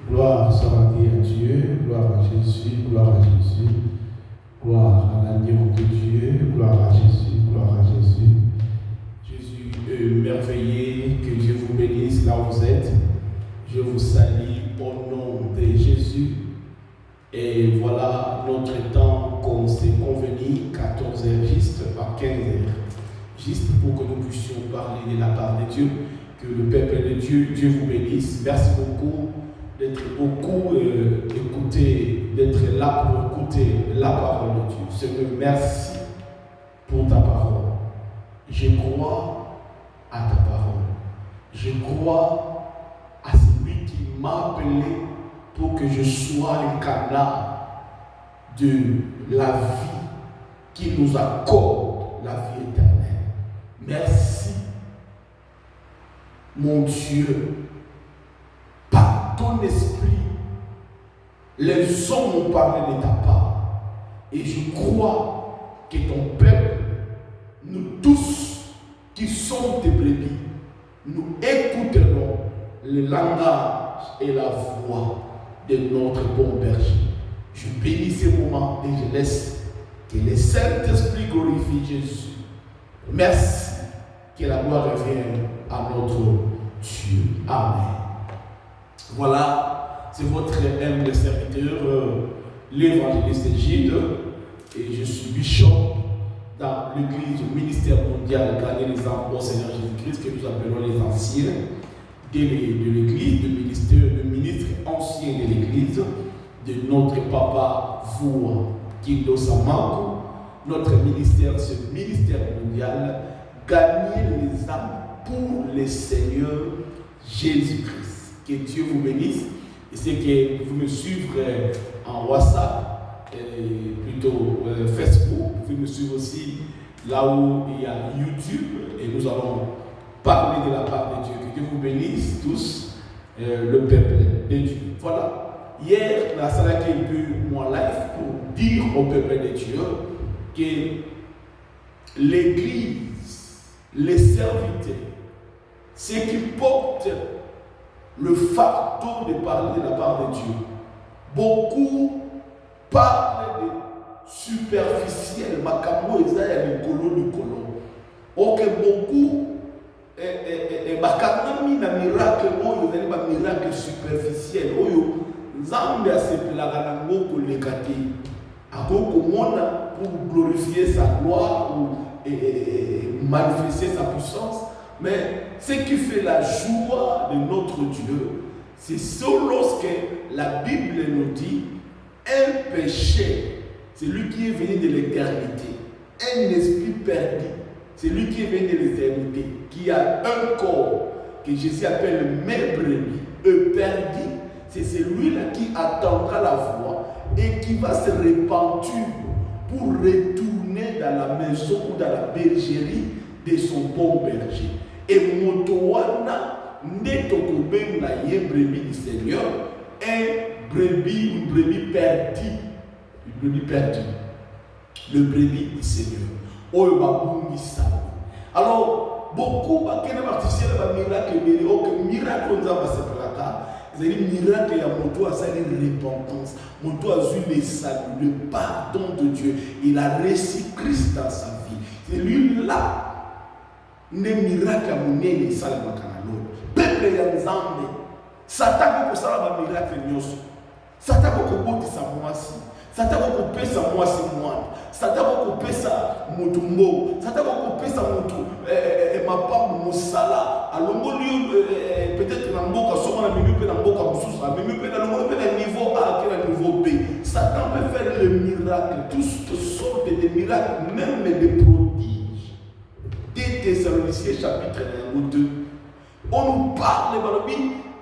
Gloire soit à Dieu, gloire à Jésus, gloire à Jésus, gloire à l'agneau de Dieu, gloire à Jésus, gloire à Jésus. Jésus est merveilleux, que Dieu vous bénisse là où vous êtes. Je vous salue au nom de Jésus. Et voilà notre temps qu'on s'est convenu, 14h juste à 15h. Juste pour que nous puissions parler de la part de Dieu, que le peuple de Dieu, Dieu vous bénisse. Merci beaucoup d'être beaucoup écouté, d'être là pour écouter la parole de Dieu. Seigneur, merci pour ta parole. Je crois à ta parole. Je crois à celui qui m'a appelé pour que je sois un canal de la vie qui nous accorde la vie éternelle. Merci, mon Dieu, par ton esprit, les hommes ont parlé de ta part. Et je crois que ton peuple, nous tous qui sommes tes brebis, nous écouterons le langage et la voix de notre bon berger. Je bénis ces moments et je laisse que le Saint-Esprit glorifie Jésus. Merci, que la gloire revienne à notre Dieu. Amen. Voilà, c'est votre humble serviteur, l'évangéliste Gilles, et je suis bishop dans l'église au ministère mondial Gagner les âmes au Seigneur Jésus-Christ, que nous appelons les anciens de l'église, le ministre ancien de l'église, de notre papa Voua Kindo Samako. Notre ministère, c'est le ministère mondial, gagner les âmes pour le Seigneur Jésus-Christ. Que Dieu vous bénisse. Et c'est que vous me suivrez en WhatsApp, plutôt Facebook. Vous pouvez me suivre aussi là où il y a YouTube. Et nous allons parler de la part de Dieu. Que Dieu vous bénisse tous, le peuple de Dieu. Voilà. Hier, la salle qui a eu mon live pour dire au peuple de Dieu que l'église, les serviteurs, ceux qui portent le fardeau de parler de la part de Dieu, beaucoup parlent de superficiel, makambo ezaya likolo. Ok, beaucoup bakangami na miracle oyo ezali ba miracle superficiel oyo Nzambe asepelaka nango koleka te. Akokomona pour glorifier sa gloire ou manifester sa puissance. Mais ce qui fait la joie de notre Dieu, c'est lorsque la Bible nous dit un péché, c'est lui qui est venu de l'éternité, un esprit perdu, c'est lui qui est venu de l'éternité, qui a un corps que Jésus appelle mes brebis, perdu, c'est celui-là qui attendra la voix et qui va se répandre pour retourner dans la maison ou dans la bergerie de son bon berger. Et Motowana n'est au benga yé brebis du Seigneur, une brebis perdue, une brebis perdue, le brebis du Seigneur. Alors, beaucoup de participent à miracle, mais miracle on va se faire. C'est un miracle, mon a sa repentance, mon a eu le salut, le pardon de Dieu. Il a reçu Christ dans sa vie. C'est lui-là. Ne miracle à mon nez, ça le macanalo. Peuple ya Nzambe, Satan ko sala ba miracle nyoso. Satan ko botisa mwasi. Satan ko pesa mwasi mwana. Satan ko pesa mutumbo. Satan ko pesa mutu mapambo musala. Alongo liyo peut-être na mboka soma na mimi pe na mboka mususu. Mimi pe na longo pe na niveau A ke na niveau B. Satan peut faire le miracle, toutes sortes de miracles, même des prodiges. Des Thessaloniciens chapitre 1 ou 2. On nous parle,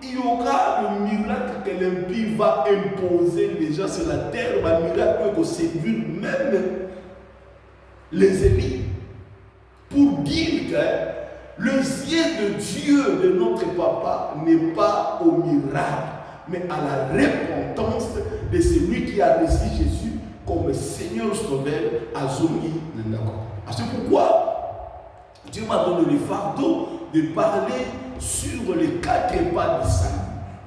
il y aura le miracle que l'impie va imposer les gens sur la terre, le miracle que séduire même les ennemis. Pour dire que le ciel de Dieu de notre papa n'est pas au miracle, mais à la repentance de celui qui a reçu Jésus comme Seigneur Sauveur à Zongi Nandako. C'est pourquoi Dieu m'a donné le fardeau de parler sur les 4 pas du salut.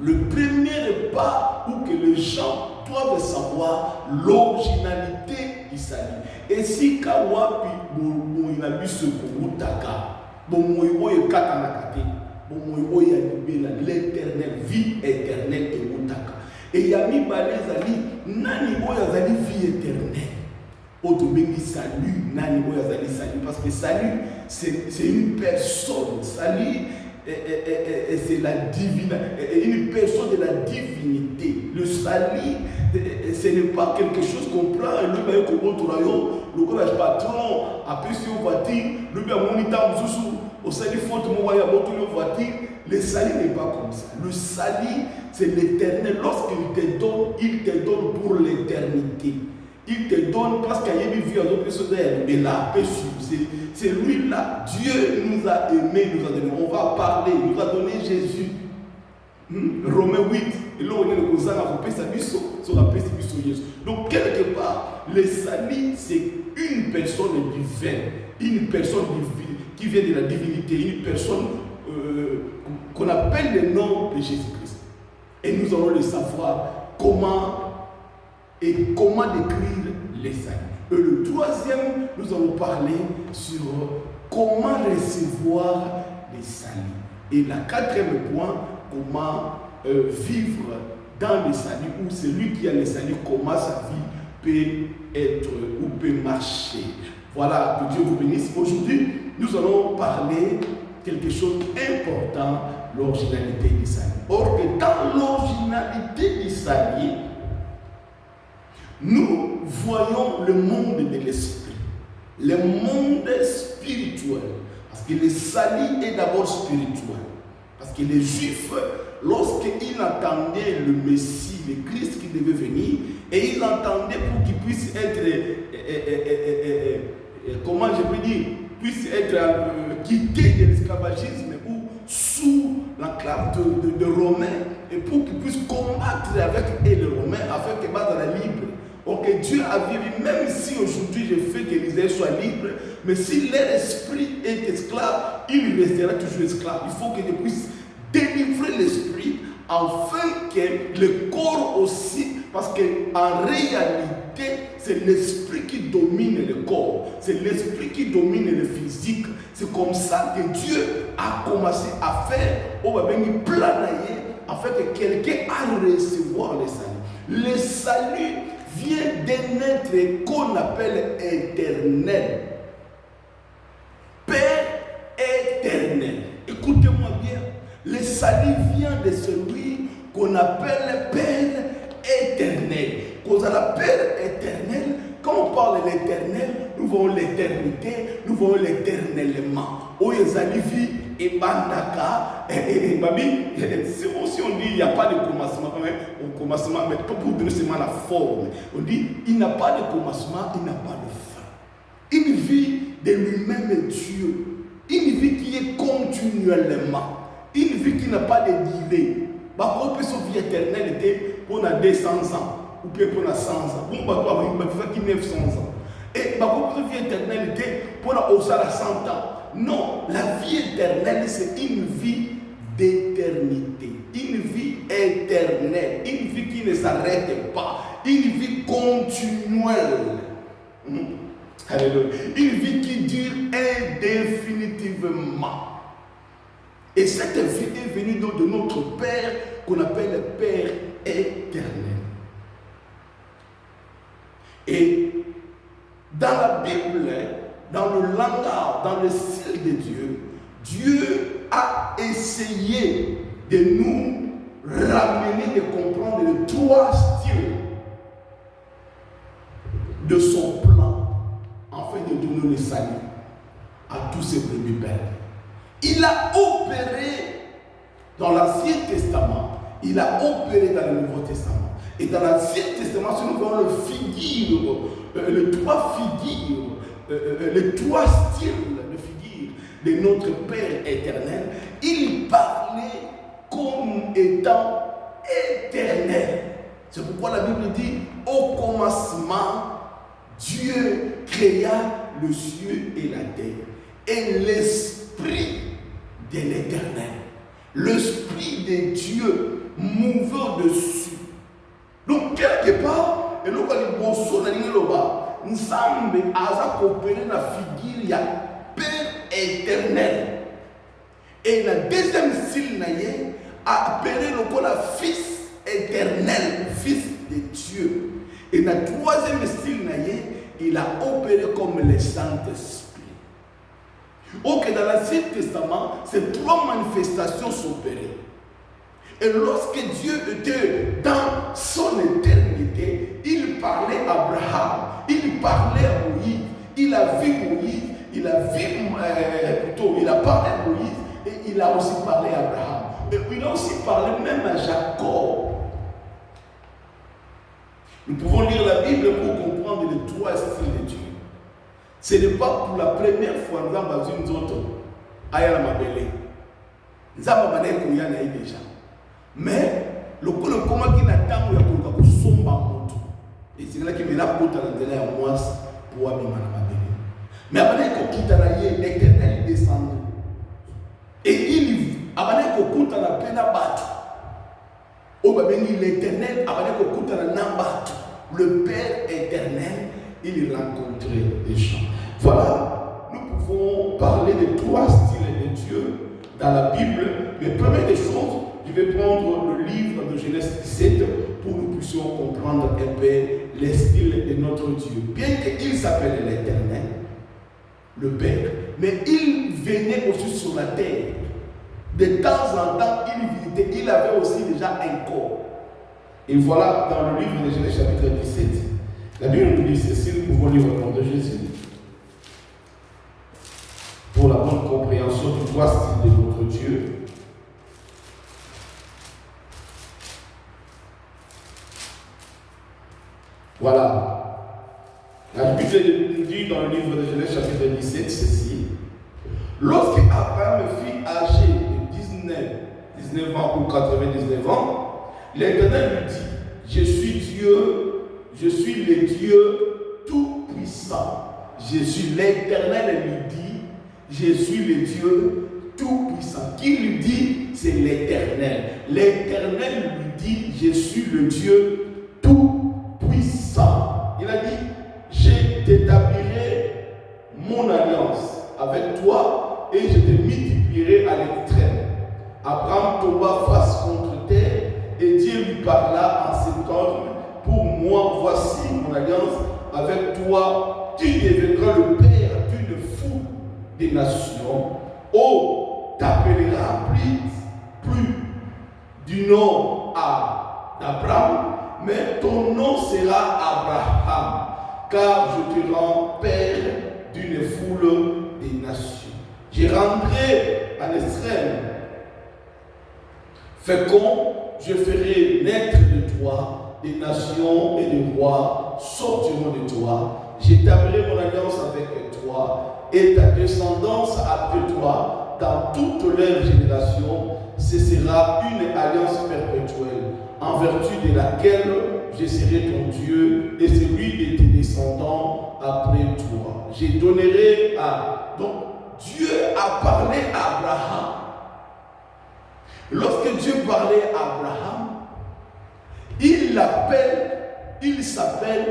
Le premier part où que les gens doivent savoir l'originalité du salut. Et si Kawapi Boinabi se Koutaka, Bomoyo Katanakate, Bomoyo l'éternel, vie éternelle et Moutaka. Et Yami Balezali, Nani Boyazali, vie éternelle. Autobéni salut, Nani Boyazali, salut. Parce que salut, c'est une personne. Salut, c'est la divine, une personne de la divinité. Le salut, ce n'est pas quelque chose qu'on prend et le bail comme autre royaume, le collège patron, après si on va dire, le bail moniteur sous au salut faute mon voyage on va dire, le salut n'est pas comme ça. Le salut, c'est l'éternel. Lorsqu'il te donne pour l'éternité. Il te donne parce qu'il y a une vie à d'autres personnes et la paix. C'est lui là. Dieu nous a aimés, nous a donné. On va parler, il nous a donné Jésus. Romains 8. Et là, on est le cousin à couper sa vie sur la paix de Jésus. Donc, quelque part, le salut, c'est une personne divine. Une personne divine qui vient de la divinité. Une personne qu'on appelle le nom de Jésus-Christ. Et nous allons le savoir comment décrire les saints. Et le troisième, nous allons parler sur comment recevoir les saluts. Et le quatrième point, comment vivre dans les saluts, ou celui qui a les saluts, comment sa vie peut être ou peut marcher. Voilà, que Dieu vous bénisse. Aujourd'hui, nous allons parler quelque chose d'important, l'originalité du salut. Or que dans l'originalité du salut, nous voyons le monde de l'esprit, le monde spirituel. Parce que le salut est d'abord spirituel. Parce que les Juifs, lorsqu'ils attendaient le Messie, le Christ qui devait venir, et ils l'entendaient pour qu'il puisse être, comment je peux dire, puisse être quitté de l'esclavagisme ou sous l'enclave de Romains, et pour qu'ils puissent combattre avec les Romains afin qu'ils battent la libre. Ok, Dieu a vu, même si aujourd'hui je fais que l'Israël soit libre, mais si leur esprit est esclave, il restera toujours esclave. Il faut que je puisse délivrer l'esprit afin que le corps aussi, parce qu'en réalité, c'est l'esprit qui domine le corps, c'est l'esprit qui domine le physique. C'est comme ça que Dieu a commencé à faire, on va venir planailler, afin que quelqu'un aille recevoir le salut. Le salut vient d'un être qu'on appelle éternel. Père éternel. Écoutez-moi bien. Le salut vient de celui qu'on appelle Père éternel. Quand on a Père éternel, quand on parle de l'éternel, nous voyons l'éternité, nous voyons l'éternellement. Oyezalivi et Bandaka, et Babi, si on dit il n'y a pas de commencement, mais pas pour donner seulement la forme. On dit il n'y a pas de commencement, il n'y a pas de fin. Une vie de lui-même Dieu, une vie qui est continuellement, une vie qui n'a pas de durée. Par contre, sa vie éternelle était pour 200 ans, ou bien pour 100 ans. Bon, qui 900 ans. Et par contre, sa vie éternelle était pour 100 ans. Non, la vie éternelle, c'est une vie d'éternité, une vie éternelle, une vie qui ne s'arrête pas, une vie continuelle. Alléluia. Une vie qui dure indéfinitivement. Et cette vie est venue de notre Père, qu'on appelle le Père éternel. Et dans la Bible, dans le langage, dans le style de Dieu, Dieu a essayé de nous ramener, de comprendre les trois styles de son plan, afin de donner le salut à tous ses premiers pères. Il a opéré dans l'Ancien Testament, il a opéré dans le Nouveau Testament. Et dans l'Ancien Testament, si nous voyons les trois figures, les trois styles de figure de notre Père éternel, il parlait comme étant éternel. C'est pourquoi la Bible dit, au commencement, Dieu créa le ciel et la terre. Et l'esprit de l'éternel, l'esprit de Dieu mouvait au-dessus Nzambe a coopéré dans la figure ya Père éternel. Et le deuxième style a appelé le Fils éternel, Fils de Dieu. Et le troisième style il a opéré comme le Saint-Esprit. Ok, dans l'Ancien Testament, ces trois manifestations s'opéraient. Et lorsque Dieu était dans son éternité, il parlait à Abraham, il parlait à Moïse, il a vu Moïse, il a parlé à Moïse et il a aussi parlé à Abraham. Et il a aussi parlé même à Jacob. Nous pouvons lire la Bible pour comprendre les trois styles de Dieu. Ce n'est pas pour la première fois que nous avons une autre Ayala Mabele. Nous avons déjà. Mais le comment qui n'attend pas que somba moto. Et c'est là qui me l'a porté à l'intérieur à moi pour abîmer ma Mabele. Mais après qu'on quitte l'éternel descend. Et il après qu'on quitte la peine à battre. L'éternel après qu'on quitte la n'abat. Le Père éternel, il rencontrait des gens. Voilà, nous pouvons parler de trois styles de Dieu dans la Bible. Mais première des choses, je vais prendre le livre de Genèse 17 pour que nous puissions comprendre un peu les styles de notre Dieu. Bien qu'il s'appelle l'Éternel, le Père, mais il venait aussi sur la terre. De temps en temps, il visitait, il avait aussi déjà un corps. Et voilà dans le livre de Genèse chapitre 17. La Bible nous dit ceci, nous pouvons lire au nom de Jésus. Pour la bonne compréhension du trois styles de notre Dieu. Voilà. La Bible nous dit dans le livre de Genèse chapitre 17 ceci. Lorsque Abraham fut âgé de 19 ans ou 99 ans, l'Éternel lui dit, je suis Dieu, je suis le Dieu tout-puissant. Je suis l'Éternel, lui dit, je suis le Dieu tout-puissant. Qui lui dit, c'est l'Éternel. L'Éternel lui dit, je suis le Dieu tout-puissant. Il a dit, je t'établirai mon alliance avec toi et je te multiplierai à l'extrême. Abraham tomba face contre terre. Et Dieu lui parla en ces termes, pour moi, voici mon alliance avec toi, tu deviendras le père d'une foule des nations. Oh, t'appelleras plus du nom d'Abraham, mais ton nom sera Abraham, car je te rends père d'une foule des nations. Je rendrai à l'extrême fécond. Je ferai naître de toi des nations et des rois sortiront de toi. J'établirai mon alliance avec toi et ta descendance après toi dans toutes leurs générations. Ce sera une alliance perpétuelle en vertu de laquelle je serai ton Dieu et celui de tes descendants après toi. Je donnerai à... Donc Dieu a parlé à Abraham. Lorsque Dieu parlait à Abraham, il s'appelle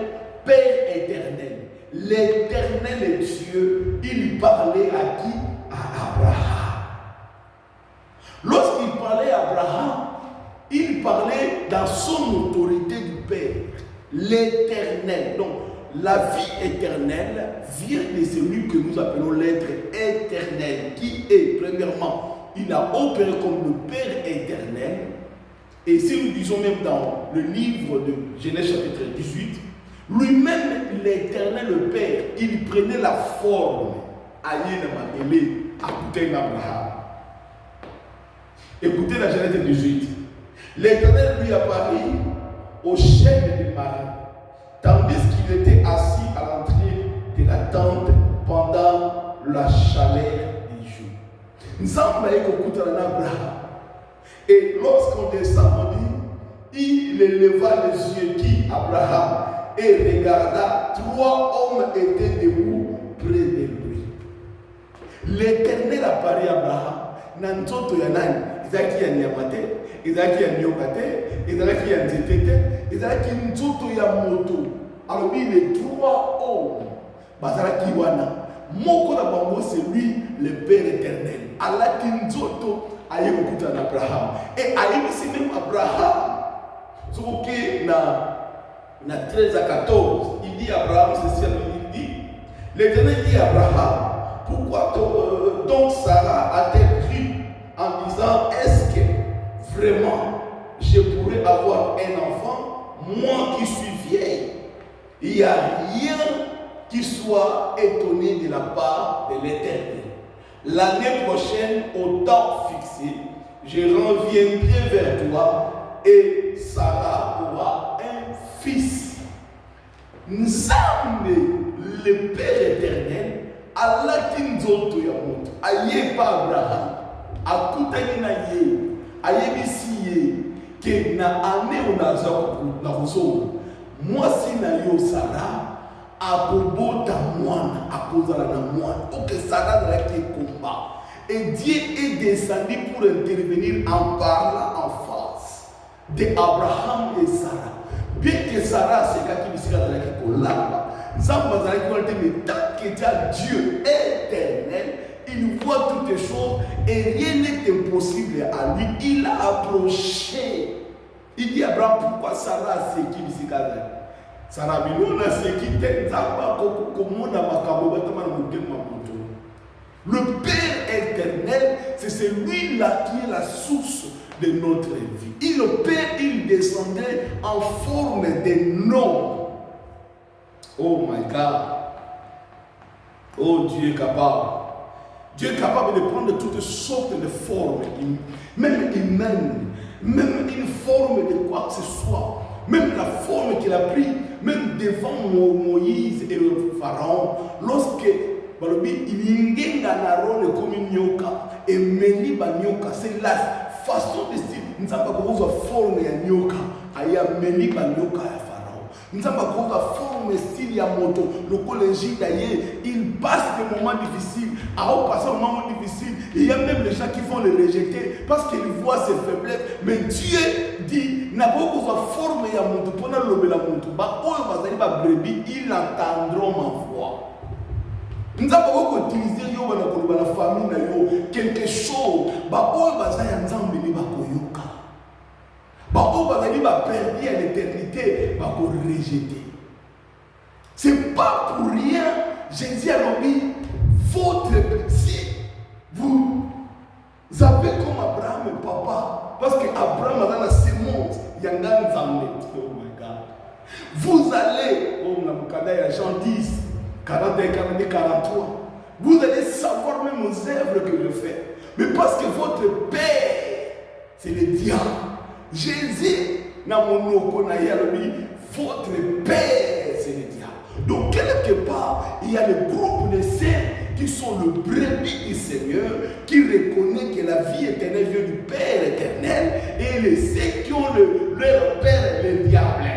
Père éternel. L'éternel est Dieu. Il parlait à qui? À Abraham. Lorsqu'il parlait à Abraham, il parlait dans son autorité du Père. L'éternel. Donc, la vie éternelle vient de celui que nous appelons l'être éternel, qui est, premièrement, il a opéré comme le Père éternel. Et si nous disons même dans le livre de Genèse chapitre 18, lui-même, l'éternel, le Père, il prenait la forme à Abraham. Écoutez la Genèse 18. L'éternel lui apparut au chef de Marie, tandis qu'il était assis à l'entrée de la tente pendant la chaleur. Et lorsqu'on descend, on dit, il éleva les yeux qui Abraham et regarda, trois hommes étaient debout près de lui. L'Éternel apparaît à Abraham. Nanzoto yanani, izaki ya nyamate, izaki ya nyokate, izaki ya nzetete, izaki nzoto ya moto. Alors les trois hommes, bazala kiwana, moko na bango c'est lui le Père éternel. Allah kinzoto aye okuta na Abraham. Et aye c'est même Abraham. Donc na 13 à 14, il dit Abraham ceci, il dit l'Éternel dit à Abraham, pourquoi donc Sarah a-t-elle cru en disant est-ce que vraiment je pourrais avoir un enfant, moi qui suis vieille? Il n'y a rien qui soit étonné de la part de l'Éternel. L'année prochaine, au temps fixé, je reviendrai vers toi et Sarah aura un fils. Nzambe, le Père éternel, Allah kinzoto ya moto, aye pa Abraham, akutani na ye, aye bisi ke na ane onaza na kozonga. Mwasi na yo Sarah, akobota mwana, akozala na mwana. Ok, Sarah n'a été combat. Et Dieu est descendu pour intervenir en parlant en face d'Abraham et Sarah. Bien que Sarah c'est quand il s'est dans la colère, Zamba dans la colère, mais tant que Dieu éternel, il voit toutes les choses et rien n'est impossible à lui. Il a approché. Il dit à Abraham, pourquoi Sarah c'est qui s'est dans la Sarah Bilona c'est qui t'aime Zamba comme on a macabo le Père éternel, c'est celui-là qui est la source de notre vie. Et le Père, il descendait en forme de nom. Oh my God. Oh, Dieu est capable. Dieu est capable de prendre toutes sortes de formes, même humaines, même une forme de quoi que ce soit. Même la forme qu'il a pris, même devant Moïse et le Pharaon, lorsque il y a un rôle comme une nyoka et meni ba nyoka, c'est la façon de style. Nous avons une forme de nyoka, il y a meni ba nyoka ya Pharaon. Nous avons une forme style ya moto. Le collège d'ailleurs, il passe des moments difficiles. À passer un moment difficile, il y a même les gens qui vont le rejeter parce qu'ils voient ses faiblesses. Mais Dieu dit, n'a pas besoin de forme ya moto pour na lobe la moto. Ba oyo bazali ba brebis, ils entendront ma voix. Nous avons utilisé la famille quelque chose. Perdu à l'éternité, rejeter. C'est pas pour rien. Jésus a dit votre si vous avez comme Abraham et papa, parce que Abraham a dans la sémence, il y a un Zambé. Oh my God. Vous allez, oh Jean 10. 41, 42, 43. Vous allez savoir même aux œuvres que je fais. Mais parce que votre père, c'est le diable. Jésus, votre père, c'est le diable. Donc, quelque part, il y a le groupe de saints qui sont le brebis du Seigneur, qui reconnaissent que la vie éternelle vient du Père éternel, et les saints qui ont leur père, le diable.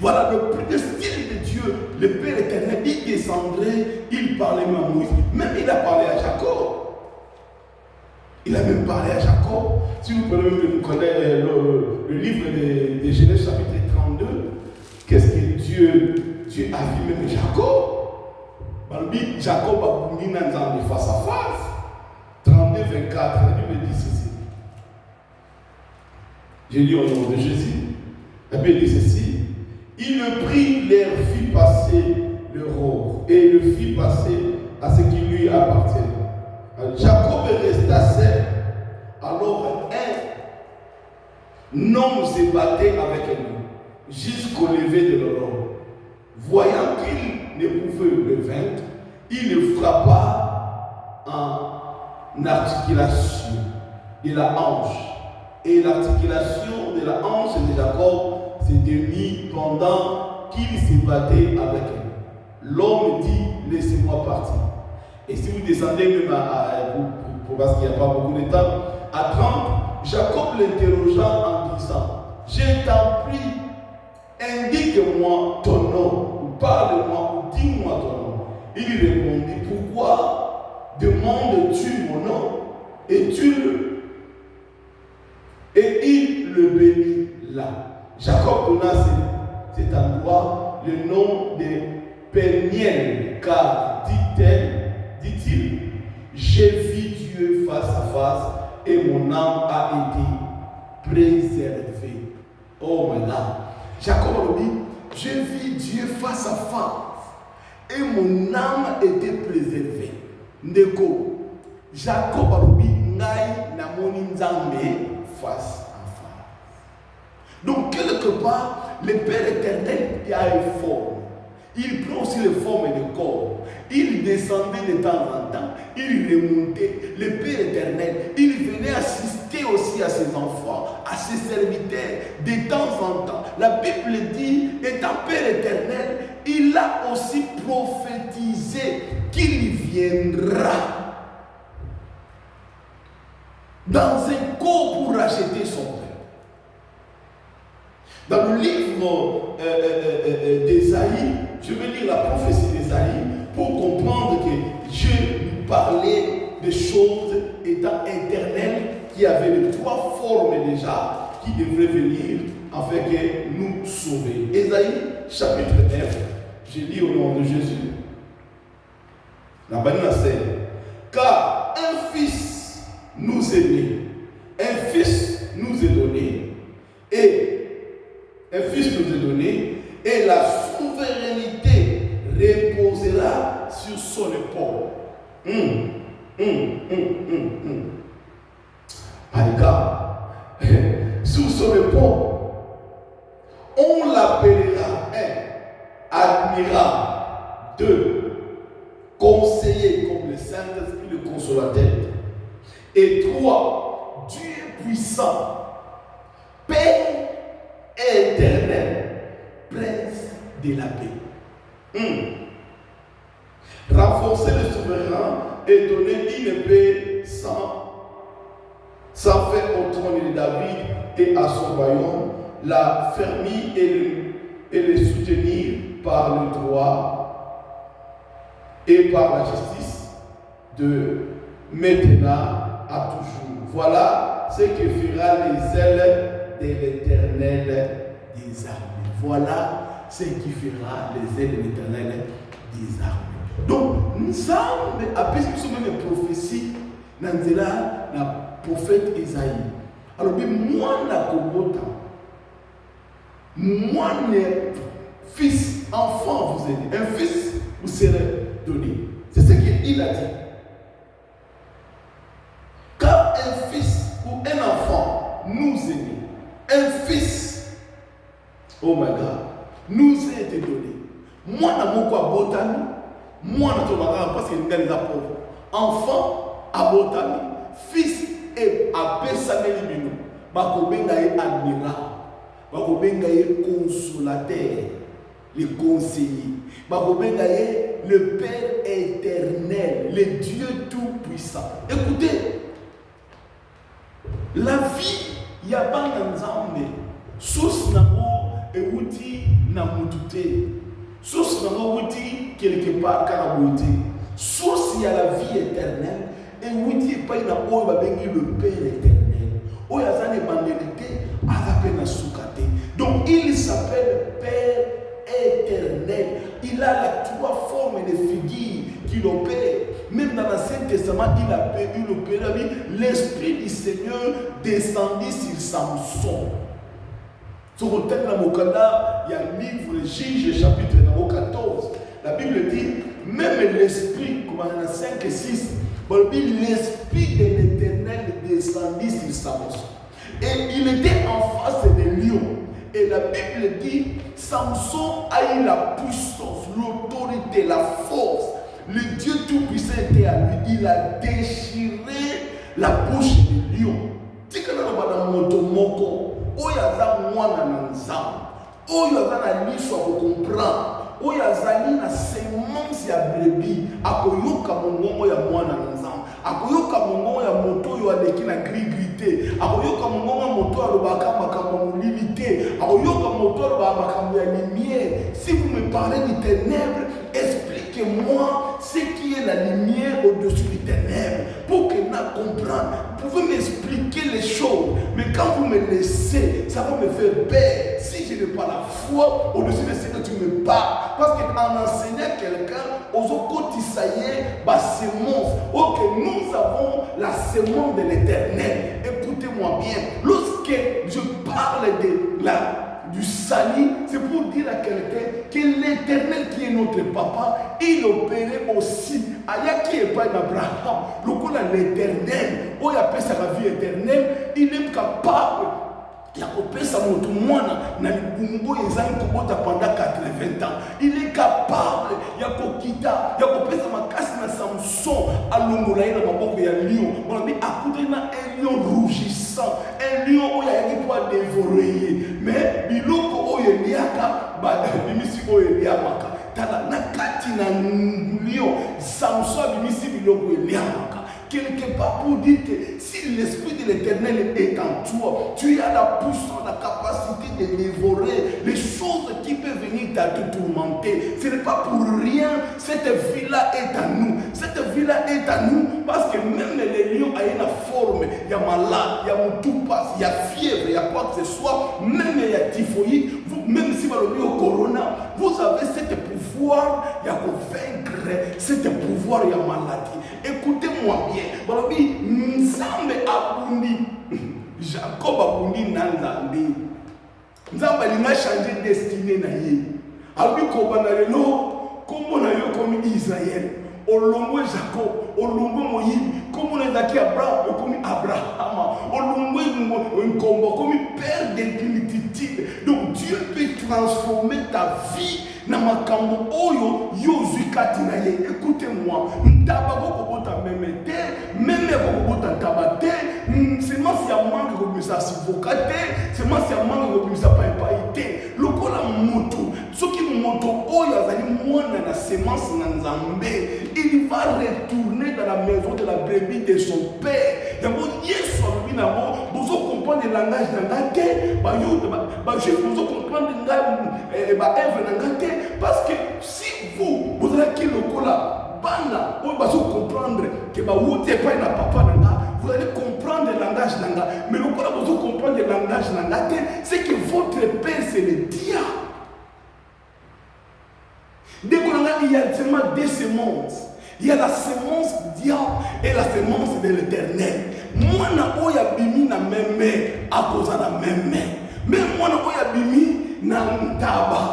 Voilà le style de Dieu, le Père éternel, il descendrait, il parlait même à Moïse. Même il a parlé à Jacob. Il a même parlé à Jacob. Si vous prenez le livre de Genèse chapitre 32, qu'est-ce que Dieu a vu même Jacob? Jacob a bouni dans de face à face. 32, 24, la Bible dit ceci. J'ai lu au nom de Jésus. La Bible dit ceci. Il le prit, leur fit passer le roi et le fit passer à ce qui lui appartient. Jacob resta seul. Alors un homme se battait avec lui jusqu'au lever de l'aurore. Voyant qu'il ne pouvait le vaincre, il le frappa en articulation de la hanche. Et l'articulation de la hanche de Jacob s'est démis pendant qu'il se battait avec elle. L'homme dit, laissez-moi partir. Et si vous descendez même parce qu'il n'y a pas beaucoup de temps, à 30, Jacob l'interrogea en disant, je t'en prie, indique-moi ton nom, ou parle-moi, ou dis-moi ton nom. Il lui répondit, pourquoi demandes-tu mon nom? Et il le bénit là. Jacob donna cet endroit le nom de Péniel, car dit-il, j'ai vu Dieu face à face et mon âme a été préservée. Oh my God. Jacob a dit, j'ai vu Dieu face à face et mon âme était préservée. Ndeko, Jacob a dit, ngai na moni nzambe face à face. Donc quelque part, le Père éternel a une forme. Il prend aussi les formes de corps. Il descendait de temps en temps. Il remontait. Le Père éternel, il venait assister aussi à ses enfants, à ses serviteurs, de temps en temps. La Bible dit, étant Père éternel, il a aussi prophétisé qu'il viendra dans un corps pour racheter son peuple. Dans le livre d'Ésaïe, je vais lire la prophétie d'Ésaïe pour comprendre que Dieu nous parlait des choses étant éternelles qui avaient les trois formes déjà qui devraient venir afin que nous sauver. Ésaïe chapitre 9, je lis au nom de Jésus. La banane c'est car un fils nous est né, un fils nous est donné, et un fils nous est donné, et la souveraineté reposera sur son épaule. Alika, sur son épaule, on l'appellera admirable, 2, conseiller comme le Saint-Esprit le consolateur, et 3, Dieu puissant, Père éternel, prince de la paix. Renforcer le souverain et donner une épée sans faire au trône de David et à son royaume, la fermer et le soutenir par le droit et par la justice de maintenant à toujours. Voilà ce que fera les ailes de l'Éternel des armées. Voilà ce qui fera les ailes de l'Éternel des armées. Donc, nous sommes après ce qui sont même prophéties dans le prophète Isaïe. Alors, moi, fils, enfant vous êtes, un fils vous serez donné. C'est ce qu'il a dit. Car un fils ou un enfant nous est né, un fils, oh my God, nous a été donné. Moi, dans mon quoi, botani, moi, dans ton bagage, parce qu'il y a des pauvres. Enfant, à botani, fils, et à Bessameli Bino, Bakobenga est admirable, Bakobenga est consolateur, le conseiller, Bakobenga est le Père éternel, le Dieu tout-puissant. Écoutez, la vie, il y a pas d'ensemble, source nango et outil namutute, source nango outil quelque part carabouté, source il y a la vie éternelle. Et oui, il n'y a pas le Père éternel. Oh, il y a une banalité à la soukate. Donc, il s'appelle Père éternel. Il a la trois formes de figures qu'il opère. Même dans l'Ancien Testament, il opère l'Esprit du Seigneur descendit sur Samson. Sur le thème de la Mokanda, il y a le livre Juge, chapitre 14. La Bible dit, même l'Esprit, comme dans 5 et 6, l'Esprit de l'Éternel descendit sur Samson. Et il était en face des lions. Et la Bible dit, Samson a eu la puissance, l'autorité, la force. Le Dieu Tout-Puissant était à lui. Il a déchiré la bouche des lions. C'est que là, on va dans mon oyaza mwana na nzambe oyo aza na liso akokomprendre oyo azali na semence ya brebi akoyoka mongongo ya mwana na nzambe akoyoka mongongo ya moto oyo aleki na grigri te akoyoka mongongo ya moto alobaka makambo ya molili te akoyoka moto alobaka makambo ya lumière. Si vous me parlez du ténèbre, expliquez-moi ce qui est la lumière au-dessus du ténèbre pour que na à comprendre. Vous pouvez m'expliquer les choses. Mais quand vous me laissez, ça va me faire peur. Si je n'ai pas la foi au-dessus de ce que tu me parles. Parce qu'en enseignant quelqu'un, aux autres ma sémence. Ok, nous avons la sémence de l'éternel. Écoutez-moi bien. Lorsque je parle du salut, c'est pour dire à quelqu'un que l'éternel qui est notre papa, il opérait aussi. Aya qui est pas d'Abraham, le coup l'éternel, où il appelle sa vie éternelle, il est capable. Il a kopesa moto mwana na libungo ezali kobota pendant 80 ans. Il est capable ya kokita ya kopesa makasi na Samson alongola ye na maboko ya lion. On a dit akute na un lion rougissant, un lion oyo ayaki po dévorer. Mais biloko oyo eliaka ba bimisi oyo eliamaka. Tala na kati na lion Samson bimisi biloko eliamaka. Quelque part pour dire que si l'Esprit de l'Éternel est en toi, tu as la puissance, la capacité de dévorer les choses qui peuvent venir te tourmenter. Ce n'est pas pour rien, cette vie-là est à nous. Cette vie-là est à nous parce que même les lions ont une forme. Il y a malade, il y a mon tout passe, il y a fièvre, il y a quoi que ce soit, même il y a typhoïde, même si vous avez au corona, vous avez ce pouvoir, il y a pour vaincre ce pouvoir, il y a maladie. Écoutez-moi bien. Balobi nzambe abundi Jacob abundi nanzambe nzambe alinga changer destinée na ye abi kobana lelo kombo na yo komi Israël olongwe Jacob olongwe Moïse kombo na zaki Abraham komi Abraham olongwe nkombo komi père des multitudes. Donc Dieu peut transformer ta vie na makambo oyo yozwi kati na ye. Écoutez-moi, ntaba kokobota meme te, meme kokobota ntaba te, seulement si ya manque komisa sivoka te, seulement si ya manque komisa paipai te. Lokola moto, soki moto oyo azali mwana na semence na Nzambe, il va retourner dans la maison de la brebis de son père. Yango Yesu alobi nango, bozo comprendre le langage na ngate, ba juif bozo comprendre Eve na ngate. Parce que si vous allez lokola bana, vous allez comprendre que vous n'êtes pas un papa nanga, vous allez comprendre le langage nanga. Mais lokola vous allez comprendre le langage nanga, c'est que votre père c'est le diable. Dès qu'on a, il y a seulement deux semences. Il y a la semence diable et la semence de l'éternel. Moi na oya bimi na meme à cause de la meme. Mais moi na oya bimi na ntaba.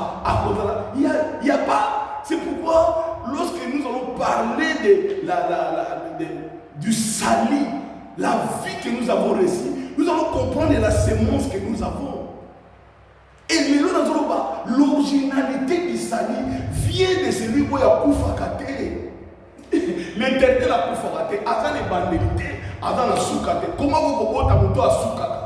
Il y a pas. C'est pourquoi lorsque nous allons parler du salut, la vie que nous avons reçue, nous allons comprendre la semence que nous avons. Et l'originalité du salut vient de celui qui a koufakate. L'éternel a koufakate. Avant les bandelités, avant la soukate. Comment vous pouvez vous à soukate?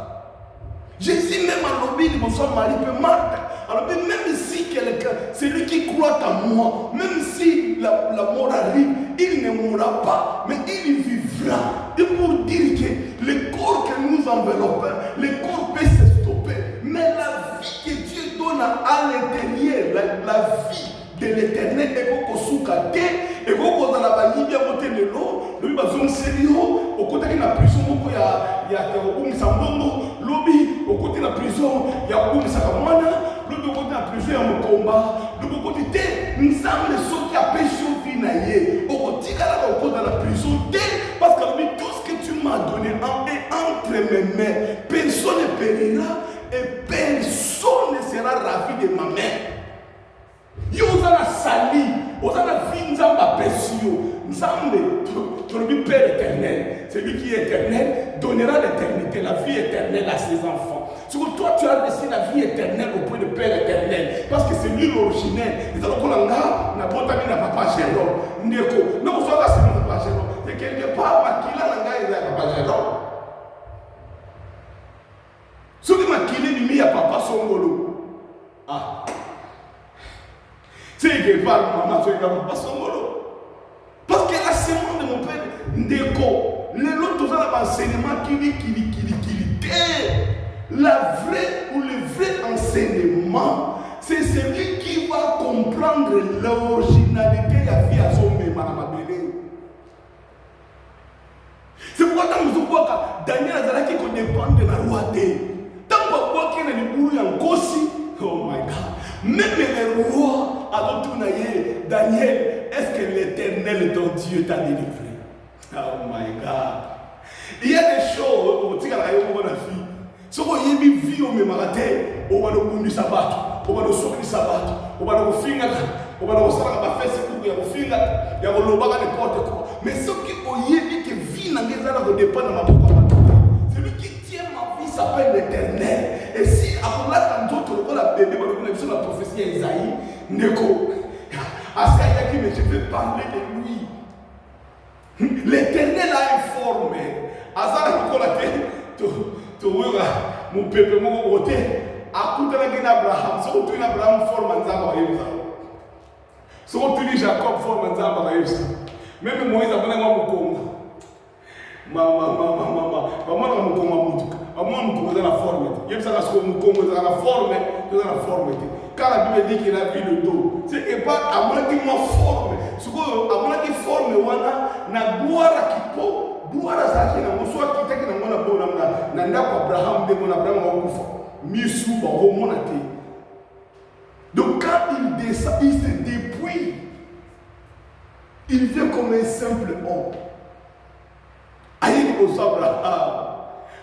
Jésus même a lobby de mon mari peut Marthe. Alors même si quelqu'un, celui qui croit en moi, même si la mort arrive, il ne mourra pas, mais il vivra. Et pour dire que le corps que nous enveloppons, le corps peut se stopper, mais la vie que Dieu donne à l'intérieur, la vie de l'éternel, et vous soukate, et vous dans la bannière, bien voter le lot, le bazon sérieux, au côté de la prison, il y a lobby, au côté de la prison, il y a beaucoup de sakamana, l'autre côté de la prison, il y a un combat, l'autre côté, nous sommes les ceux qui a péché au finaillé, au côté de la prison, parce que tout ce que tu m'as donné entre mes mains, personne ne périra et personne ne sera ravi de ma main. Yo la sali, la vie nzamba pesio, nzambe, tu le Père éternel, celui qui est éternel donnera l'éternité, la vie éternelle à ses enfants. Sur toi tu as laissé la vie éternelle auprès du Père éternel, parce que c'est lui l'originel. Et donc on a n'a pas mis la papa Jérôme, Ndeko, non on soit là c'est papa Jérôme, c'est quelque part makila nanga il a papa Jérôme. Ce qui m'a kilé lui a papa Songolo. Ah. C'est que parle maman, c'est que papa Songolo. Parce que la semence de mon père, Ndeko, les autres ont un enseignement qui dit. La vraie ou le vrai enseignement, c'est celui qui va comprendre l'originalité de la vie à son même. C'est pourquoi dépendre de la royauté. Tant que vous avez des boules en Kossi, oh my God. Même les rois, avant tout, Daniel, est-ce que l'Éternel, ton Dieu, t'a délivré? Oh my God. Il y a des choses, on dit que la fille. Si vous avez une vie au même matin, on va nous bouger sabbat, on va nous sortir sabbat, on va nous finir, on va nous faire la fête, on va nous finir, il y a le loba n'importe quoi. Mais ce qui est que vie n'a pas de dépend de ma propre. Celui qui tient ma vie s'appelle l'Éternel. Et si après là, quand d'autres la bébé, on a vu la prophétie Isaïe, Neko, Asaya qui me je vais parler de lui. L'Éternel a informé. Asaya qui a dit, tu vois, mon peuple, mon côté, à coup de la Abraham, si on Abraham forme en Zamba, si on Jacob forme en Zamba, même Moïse a donné mon Congo. Maman, la forme. Il y a la forme. Quand la Bible dit qu'il a vu le dos, c'est que pas à moins qu'il m'a formé. Ce qui forme, na gloire qui peut. Gloire à ça qui n'a pas soit qui t'a n'a pas bon n'a pas Abraham de mon Abraham au coup. Misu au monate. Donc quand il descend, il se dépouille. Il vient comme un simple homme. Aïe au Abraham.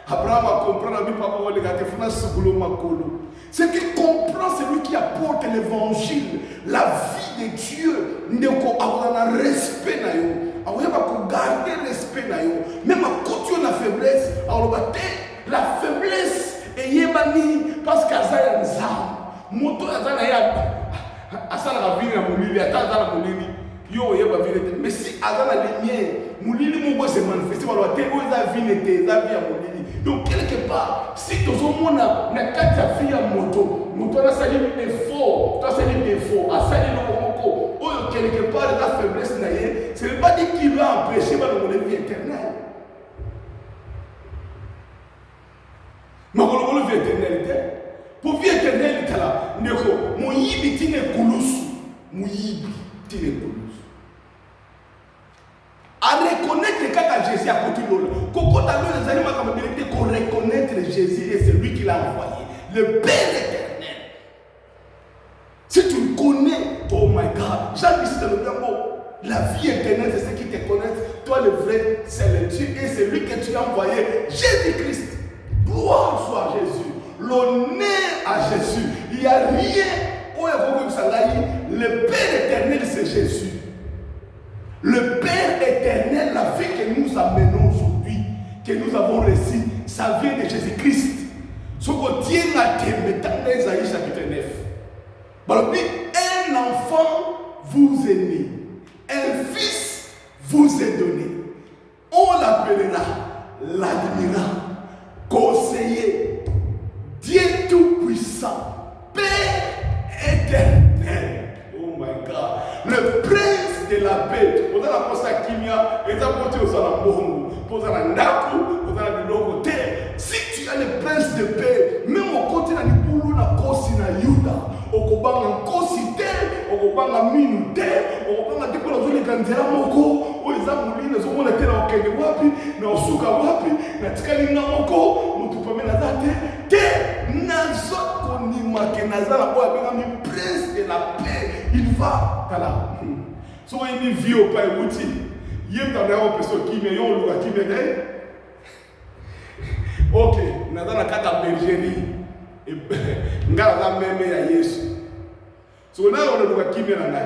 Abraham a compris la Bible par les gars de France sous makolo. C'est qu'il comprend celui qui apporte l'évangile, la vie de Dieu, ne ko avoir un respect na yo. Alors, il va garder respect. Même quand tu as la faiblesse, la faiblesse est yémani parce qu'à ça il y a des armes. Moto à ça il y a ça la vie na moulili, à ça la moulili. Yo yeba vérité. Mais si à ça la lumière, moulili mon se manifester, on va te voir la vie n'était la vie à moulili. Donc quelque part, si tu as na kata vie à moto na sali effort, tu as sali défaut, à sali le quelque part la faiblesse naïe, ce n'est pas dit qu'il va empêcher la vie éternelle. Mais pour la vie éternelle, pour vie éternelle, mon yibi tine koulousu, mon yibi tine koulousu. À reconnaître le cas de Jésus à côté de l'autre. Quand on a les animaux comme abilité qu'on reconnaître Jésus et c'est lui qui l'a envoyé, le Père éternel. Si tu le connais, oh my God, Jean dit c'est le bien mot. La vie éternelle, c'est ceux qui te connaissent. Toi, le vrai, c'est le Dieu et c'est lui que tu as envoyé, Jésus-Christ. Gloire soit à Jésus. L'honneur à Jésus. Il n'y a rien. Le Père éternel, c'est Jésus. Le Père éternel, la vie que nous amenons aujourd'hui, que nous avons reçue, ça vient de Jésus-Christ. Ce qu'on tient à Thémétan, Isaïe chapitre 9. Un enfant vous est né, un fils vous est donné. On l'appellera l'admirant, conseiller, Dieu tout-puissant, Père éternel. Oh my God. Le prince de la paix. On a la poste à Kimia, et on a porté aux Alambongo, pour la Ndaku, pour la Bilogote. Si tu as le prince de paix, même au côté de Nipulu, na Kosi na Yuda, au Kobanga Kosi te, au Kobanga Minu te, au Kobanga Dipolo Zuli Kanzera Moko, au Izamuli, na Zomona Tela Okene Wapi, na Osuka Wapi, na Tikalinga Moko, Mutupame Nazate, te, Nazot Konimake Nazala Boabengami, prince de la paix, il va à la. So il y vie au Père Mouti, il y a une personne qui me yon luga qui me dit, ok, Nazala la carte à bergerie, et Ngala même à Yesu. So now on luga qui me nana,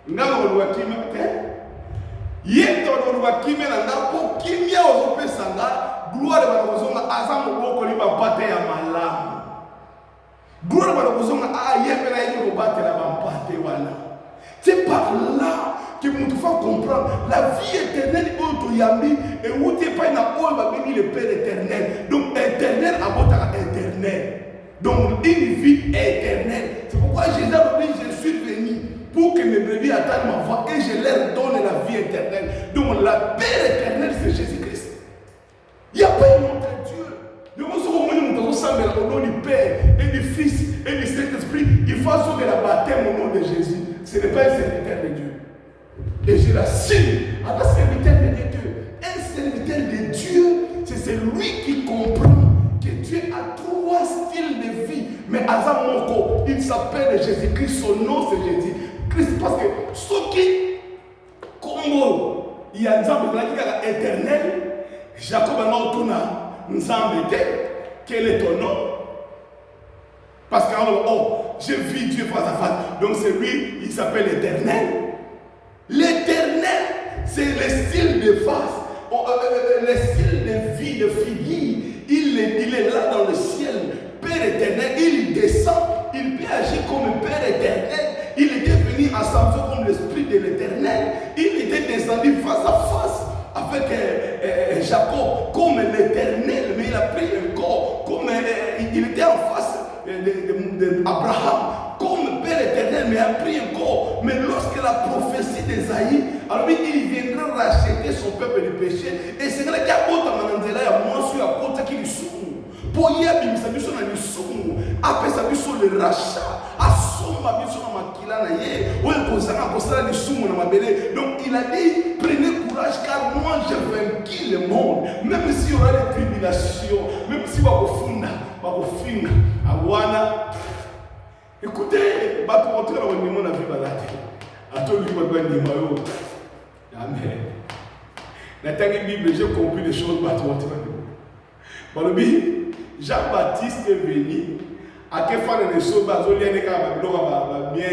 Ngala luga qui me dit, yé on luga qui me nana pour qui me a occupé sanga, gloire de la raison à Azam au Koli va battre à malam. Gloire de la raison à Yémen à battre à Bampate voilà. C'est par là que nous devons comprendre la vie éternelle et où tu n'es pas le Père éternel. Donc éternel à votre éternel. Donc une vie éternelle. C'est pourquoi Jésus a dit je suis venu pour que mes brebis attendent ma voix et je leur donne la vie éternelle. Donc la Père éternel c'est Jésus-Christ. Il n'y a pas un autre Dieu. Nous sommes au nom du Père et du Fils et du Saint-Esprit. Il faut sauver la baptême au nom de Jésus. Ce n'est pas un serviteur de Dieu. Et je l'assure à la serviteur de Dieu. Un serviteur de Dieu, c'est c'est lui qui comprend que Dieu a 3 styles de vie. Mais Azamoko, il s'appelle Jésus-Christ, son nom c'est Jésus-Christ. Parce que ce qui, comme il y a Nzambe qui est éternel, Jacob a dit Nzambe, quel est ton nom? Parce que, j'ai vu Dieu face à face. Donc c'est lui, il s'appelle l'Éternel. L'Éternel, c'est le style de face, le style de vie, de figure. Il est là dans le ciel. Père éternel, il descend, il peut agir comme Père éternel. Il était venu à Samson comme l'Esprit de l'Éternel. Il était descendu face à face avec Jacob comme l'Éternel. Mais il a pris un corps, comme il était en face d'Abraham comme Père éternel, mais a pris un corps. Mais lorsque la prophétie d'Esaïe, alors il viendra racheter son peuple du péché. Et c'est là qu'il y a autant de monde là, moi je suis à côté qui lui souffre. Pour y aller, il s'agit sur le souffre. Après, ça lui sur le rachat. À son ma vie sur ma makila na ye. Ou il pose un constat du souffre dans ma belle. Donc il a dit, prenez courage car moi je vaincu le monde. Même s'il y aura des tribulations, même si va au fond, awana. Écoutez, va pour rentrer dans le monde à vie balade. À tout le monde va dire amen. Dans la Bible, j'ai compris des choses pour rentrer. Dans le Bible, Jean-Baptiste est venu. À quel fois les choses, il y a des gens qui ont bien,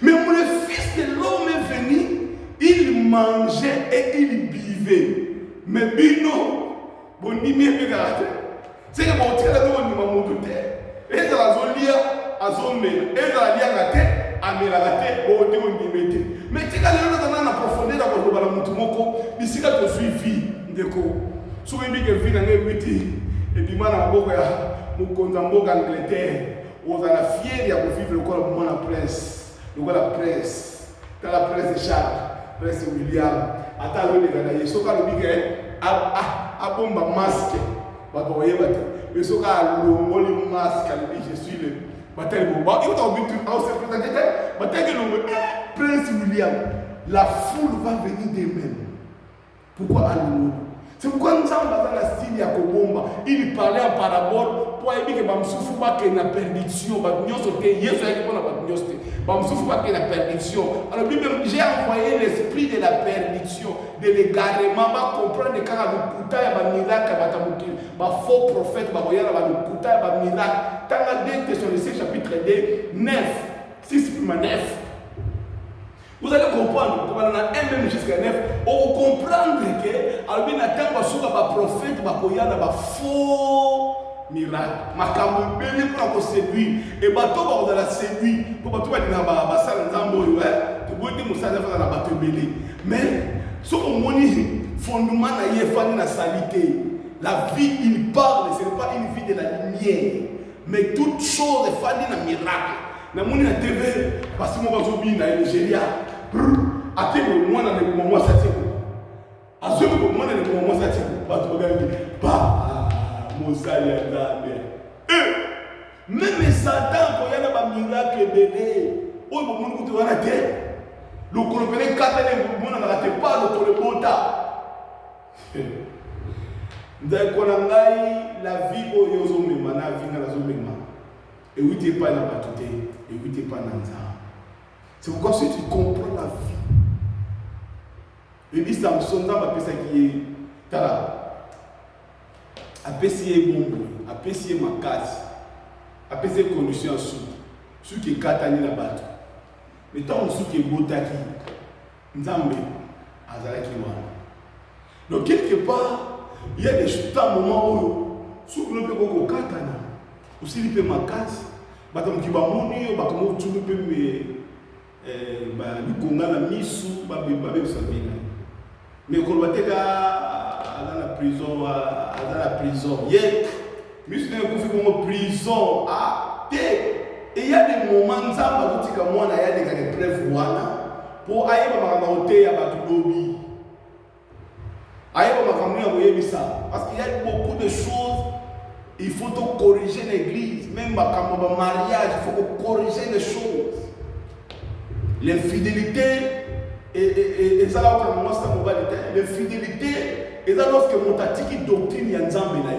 mais le Fils de l'homme est venu, il mangeait et il buvait. Mais Bino, bon, il n'y a pas de caractère. C'est que mon tiers de mon monde, et dans la zone lia, à zone et dans la lia la tête, à me la tête, au déo limité. Mais tu as dans la profondeur dans le Balamoutumoko, ici là, je suis vie de co. Souvent, il y a vie dans les 8 et puis, moi, mon compte en Angleterre, on a la fière, il y a vivre le corps de la presse. Donc la presse, dans la presse de Charles, presse de William, attends le dégât, ce qu'on a dit à bombe masque, mais ce qu'on a le masque, je suis le bataille de Boba. Il faut Prince William, la foule va venir d'eux-mêmes. Pourquoi allons-nous? C'est pourquoi nous sommes dans la style à Kobomba. Il parlait en parabole pour éviter que je ne souffre pas qu'il y ait une perdition. Alors lui-même, j'ai envoyé l'esprit de la perdition, de l'égarement, pour comprendre que quand il y a un miracle, il y a un faux prophète, il y a un miracle. Dans 2 Thessaloniciens chapitre 2, 9, 6 9. Vous allez comprendre, on a un même jusqu'à 9, on va comprendre que, alors, il y a un prophète, il y a un faux miracle. Makambo beli pour séduire. Et bateau va la séduire. Pour bateau va dire ba sala nzambo yo to bodi musala fa na bateau beli. Mais ce qu'on moni fondement na yefani na salité. La vie il parle, ce n'est pas une vie de la lumière, mais toute chose est fani na miracle. Na moni na TV parce que moi bazobi na Nigeria. Atelo mwana na mwa satiko. Azobi ko mwana na mwa satiko. Bateau gangi ba Mosali même Satan, quand il y a un miracle bébé, oh, mon monde vous la terre. Le colonel Katane, mon monde n'arrête pas le colonel. La vie au Yozomema, la vie dans la Zomema. Et oui, tu n'es pas dans la batute, et oui, tu n'es pas dans ça. C'est pourquoi si tu comprends la vie, et puis Samson, on va ça qui est. Apesiye bongo, apesiye makasi, apesiye condition sous, sous qui est katani la bateau. Mais tant que sous qui est botaki, nzambe, azalaki wana. Donc quelque part, il y a des moments où, sous le peu katana, aussi il peut makasi, batam ki ba moni, batam tu peux me, le konga na misu, babe savina. Mais quand on va dans la prison, dans la prison. Mais je ne sais pas prison. Ah, Et il y a des moments, nous avons dit que moi, il y a des preuves pour aller à ma côté à Batubobi. Aller à ma côté parce qu'il y a beaucoup de choses, il faut corriger l'église. Même quand on va mariage, il faut corriger les choses. L'infidélité, et ça là où on commence à mobilité, l'infidélité, et ça lorsque mon tati doctrine, il y a un zambé là.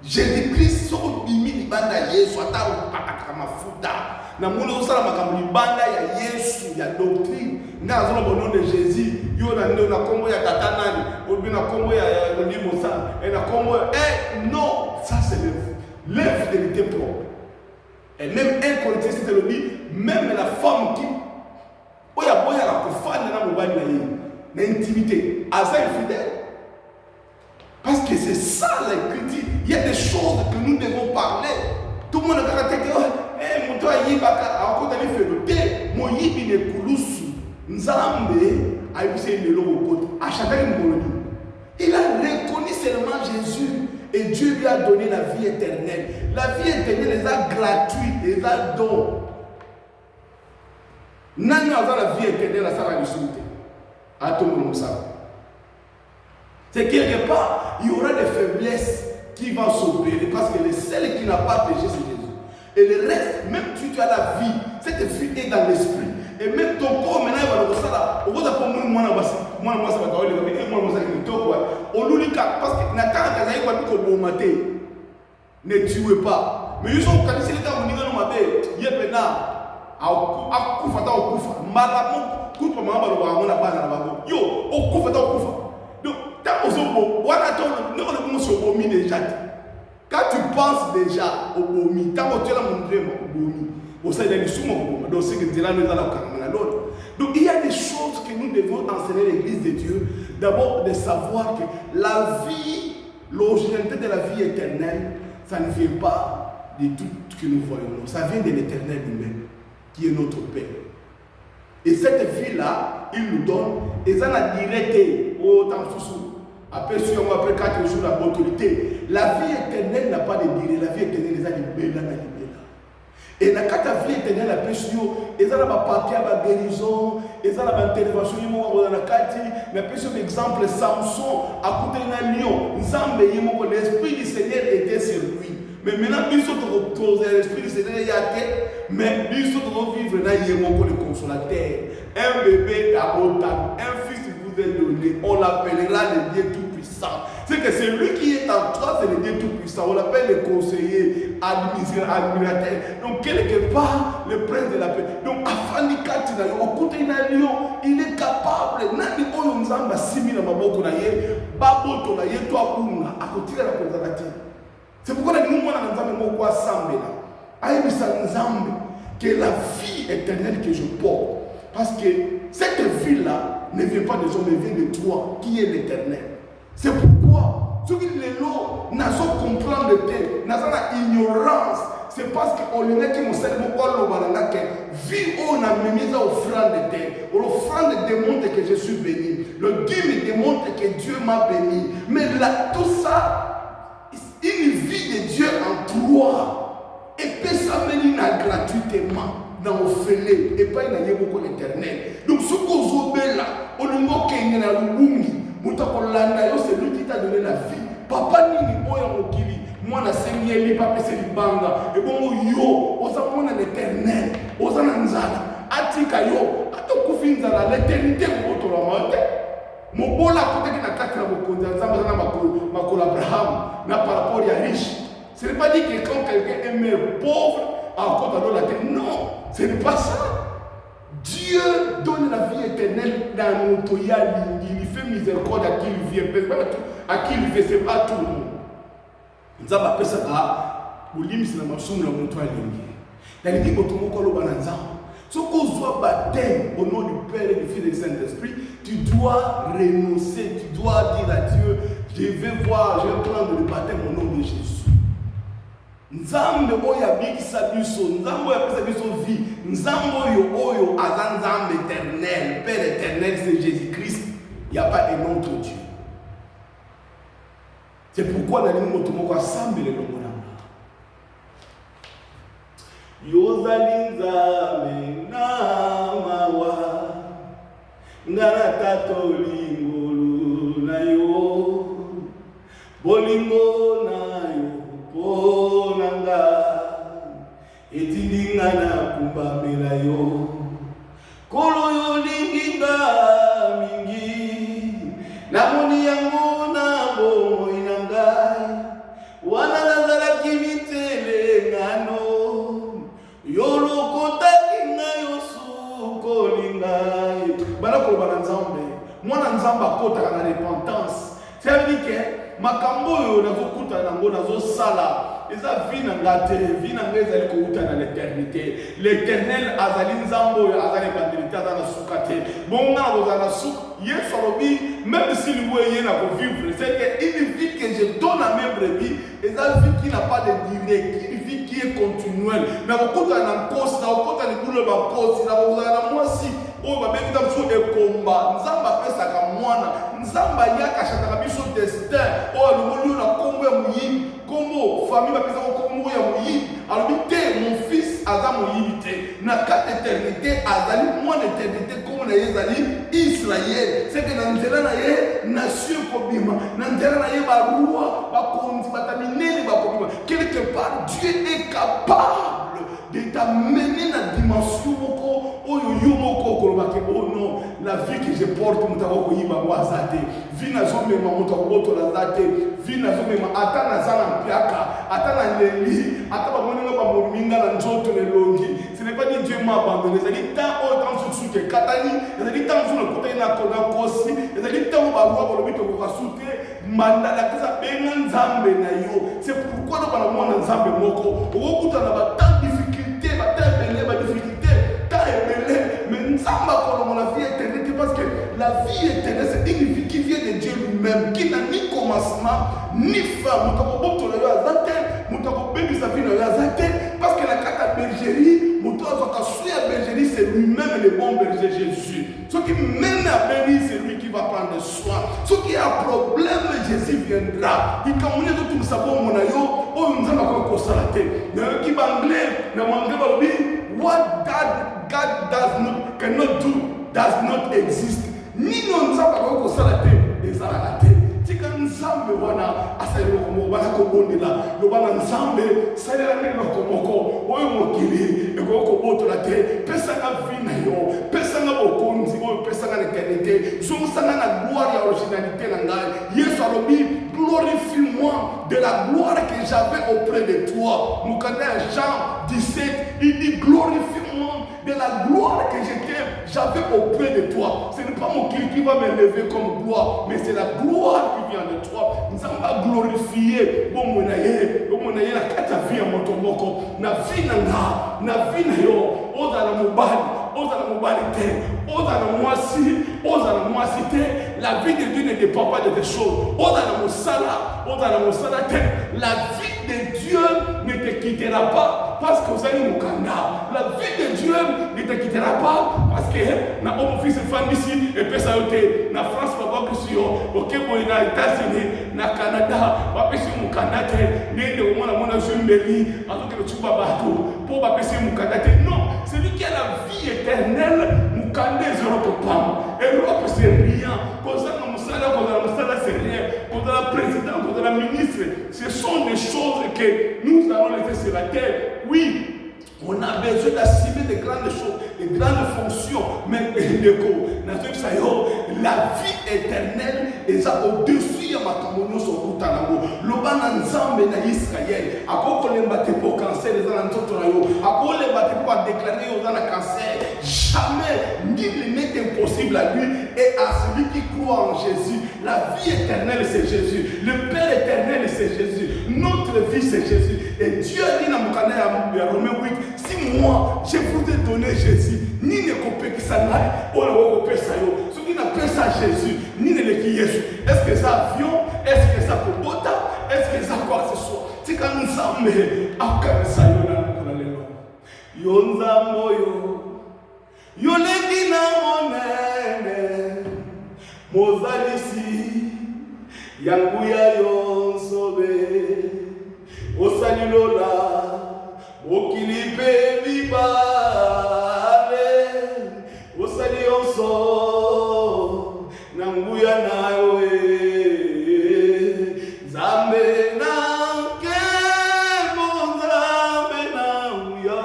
Jésus-Christ, ce que bimi libanda Yesu, ata pataka mafuta. Na mule osala makambo libanda ya Yesu, ya doctrine. Nga azona bon nom de Jésus, yo na ndo na kombo ya tata nani, obi na kombo ya Limo sa, et na kombo non, ça c'est l'infidélité propre. Et même un Corinthiens te le dit, même la femme qui oya boya la kofana na mobali na yé, na intimité, asa infidèle. Parce que c'est ça la critique. Il y a des choses que nous devons parler. Tout le monde a dit que mon toit yibaka a encore d'aller faire le thé. Mon yibi ne koulousu. Nzambe a eu le logo à chacun une. Il a reconnu seulement Jésus et Dieu lui a donné la vie éternelle. La vie éternelle est gratuite, est un don. Nani a la vie éternelle à sa résultat. À tout le monde ça. C'est quelque part, il y aura des faiblesses qui vont s'opérer parce que le seul qui n'a pas péché, c'est Jésus. Et le reste, même tu as la vie, cette vie est dans l'esprit. Et même ton corps, maintenant, il va le ressentir. Au bout d'un moment, parce que ne tuez pas. Mais ils ont qualifié les temps où ils ont dit, il y a maintenant, à Koufata au Koufa, Malamou, Koufa, Malamou, Yo, au Koufata au Koufa. Donc, quand tu penses déjà au bomi, quand tu as montré au bomi, donc il y a des choses que nous devons enseigner à l'église de Dieu. D'abord, de savoir que la vie, l'originalité de la vie éternelle, ça ne vient pas de tout ce que nous voyons. Ça vient de l'éternel lui-même, qui est notre Père. Et cette vie-là, il nous donne, et ça n'a directé au temps sous. Après 4 jours, la autorité. La vie éternelle n'a pas de durée. La vie éternelle, les a libérés. Et la vie éternelle, la péché, ils ont la partie à la guérison, ils ont la intervention, ils ont la carte. Mais par exemple, Samson, à côté d'un lion, l'esprit du Seigneur était sur lui. Mais maintenant, ils sont reposés, l'esprit du Seigneur est à terre, mais ils sont vivre là, il y a le consolateur. Un bébé à Otan, un fils vous est donné, on l'appellera le Dieu Tout-Puissant. C'est que c'est lui qui est en toi, c'est le Dieu Tout-Puissant. On l'appelle le conseiller, admirateur. Donc, quelque part, le prince de la paix. Donc, Afani Katina, au côté d'un lion, il est capable. Nani Oyonzamba, Simi, na Maboko, Naye, Baboto, Naye, toi, Ouna, à côté de la préservative. C'est pourquoi nous avons que la vie éternelle que je porte, parce que cette vie-là ne vient pas des hommes, mais vient de toi, qui est l'éternel. C'est pourquoi, ceux qui les lots, n'a pas comprendre le thème, n'a pas ignorance, c'est parce qu'on lui met qui nous sert, vie on a mis à offrande de terre. L'offrande démontre que je suis béni. Le dîme démontre que Dieu m'a béni. Mais là, tout ça, une vie de Dieu en toi et peut s'amener gratuitement dans le fêlé et pas il y a beaucoup l'éternel. Donc ce qu'on zobe là, on ne m'a qu'un na l'ubungi, mutakolanda c'est lui qui t'a donné la vie. Papa nini oya mokili, moi na sengeli papa c'est libanga et bon yo, osa mona l'éternel, osa nanzala, atika yo, atokufinza la l'éternité ko botola mate. Mobola côté qui n'a qu'à faire mon conduit, ma Abraham, n'a par rapport à riche. Ce n'est pas dit que quand quelqu'un est meilleur pauvre, encore dans la terre. Non, ce n'est pas ça. Dieu donne la vie éternelle dans notre yali. Il fait miséricorde à qui il vient. À qui il vient, ce n'est pas tout le monde. Nous avons appelé ça, nous avons dit que nous avons montré à l'Indier. Nous avons dit que nous avons dit ce qu'on soit baptême au nom du Père et du Fils et du Saint-Esprit, tu dois renoncer, tu dois dire à Dieu, je vais prendre le baptême au nom de Jésus. Nzambe oya bikisa biso, nzambe oya pesa biso vie, nzambe oyo aza nzambe éternel, Père éternel, c'est Jésus-Christ. Il n'y a pas un autre Dieu. C'est pourquoi nous avons assemblé le nom. Yozali nzambe na mawa ngana tato lingolu na yo bolingo na yo ponanga etindinga na kumbamela yo kolo yo linginga mingi namoni yango na bomo inangai wana nazala kimitele ngano yolokotaki ngai osukolingai bana koloba na nzambe mwana nzambe akotaka na repentance ça veut dire que makambo oyo nazokutana nango nazosala eza vie na nga te vie na nga ezali kouta na l'éternité l'éternel azali nzambe oyo azali ebandeli te aza na suka te bongo nga nakozala na suka yesu alobi même si libo eye na kovivre c'est que une vie que je donne à mes brebis eza vie qui n'a pas de durée une vie qui est continuelle nakokutana na nkosi nakokutana libulu ya bankosi nakozala na mwasi oyo babengita biso ekomba nzambe apesaka mwana nzambe ayaka achataka biso destin oyo alongoli oyo na kombo ya moyibi kombo famille bapesaka kombo ya moyibi alobi te mon fils aza moyibi te na kati éternité azali mwana éternité kombo na ye ezali israel seke na nzela na ye nation ekobima na nzela na ye barua bakonzi bata minene bakobima quelque part Dieu est capable de t'amener na dimension moko oyo yo moko kolobaki oh non la vie que je porte mutako koyiba mwaza te vie nazomema mutako botola za te vie nazomema ata naza na mpiaka ata na leli ata bamonenga bamominga na nzoto elongi ce n'est pas dit Dieu m'a abandonné ezali temps oyo ntango soki suki ekatani ezali ntango soki nakotani na kosi ezali ntango barua balobi tokokasu te mandala kesa benga nzambe na yo c'est pourquoi no bana mwana nzambe moko okokutana na batant difficulté batant ebele badifficulté tant ebele mais nzambe akolongo la vie éternelle parce que la vie éternelle c'est une vie qui vient de Dieu lui-même qui n'a ni commencement ni fin mutako botola yo aza te mutako bebisa vie na yo aza te parce que la kata bergerie mutako azwaka bergerie c'est lui-même le bon berger Jésus ce qui mène à bénir c'est lui qui va prendre soin ce qui a un problème Jésus viendra ikamune to tumsa bomo na yo oyo nzamba ko kosala te na ki banglais na mangle balobi what God cannot do does not exist nino nzamba ko kosala te ezala te tika nzambe wana asali ko bana ko bondela lo bana nzambe salela ngelo ko moko oyo mokili e ko botola te pesa na vie na yo pesa na bokonzi oyo pesa na l'éternité zomusanga na gloire ya originalité na ngai Yesu alobi glorifie-moi de la gloire que j'avais auprès de toi. Nous connaissons Jean 17, il dit glorifie-moi de la gloire que j'avais auprès de toi. Ce n'est pas mon qui va m'élever comme gloire, mais c'est la gloire qui vient de toi. Nous allons glorifier. Bon, mon aïe, la kata vie à mon tomoko. Na vie na yo, oza na mobali te, oza na mwasi te. La vie de Dieu ne dépend pas de des choses. Oza na mosala te. La vie de Dieu ne te quittera pas parce que vous allez mukanda. La vie de Dieu ne te quittera pas parce que na homme fils et femme ici et pesa yote na France baba kusio ok boy na États-Unis na Canada ba pesi mukanda te nende mona jumbeli atoke le tuba bato pour ba pesi mukanda te non celui qui a la vie éternelle mukanda zéro papa Europe c'est rien cause na musala c'est rien cause la président cause la ministre ce sont des choses que nous allons laisser sur la terre oui. On a besoin d'assimiler de grandes choses, de grandes fonctions, mais la vie éternelle est au-dessus de ma communion sur Koutanamo. L'Obana Nzambe na Israël, à quoi on les battait pour cancer, les anantotonayo, à quoi on les battait pour déclarer aux anna cancer. Jamais, nul n'est impossible à lui et à celui qui croit en Jésus. La vie éternelle, c'est Jésus. Le Père éternel, c'est Jésus. Notre vie, c'est Jésus. Et Dieu dit dans Romains 8, si moi, je vous ai donné Jésus, ni ne copie qui s'en aille, ou ne copie ça yo. Ce qui n'a pas ça Jésus, ni ne le qui Jésus. Est-ce que ça avion? Est-ce que ça pobota? Est-ce que ça quoi que ce soit? C'est quand nous sommes à ça yo nzambo yo leki na monene mozalisi yangu ya yo sobe osalilola okilipe mibale osali onso na nguya nayo Zambe na nkebo Zambe na nguya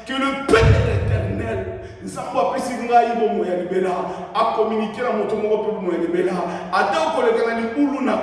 que le Père éternel Nzambo apesi ngai bomo ya libela a communiquer na moto moko pe bomo ya libela ata okoleka na libulu na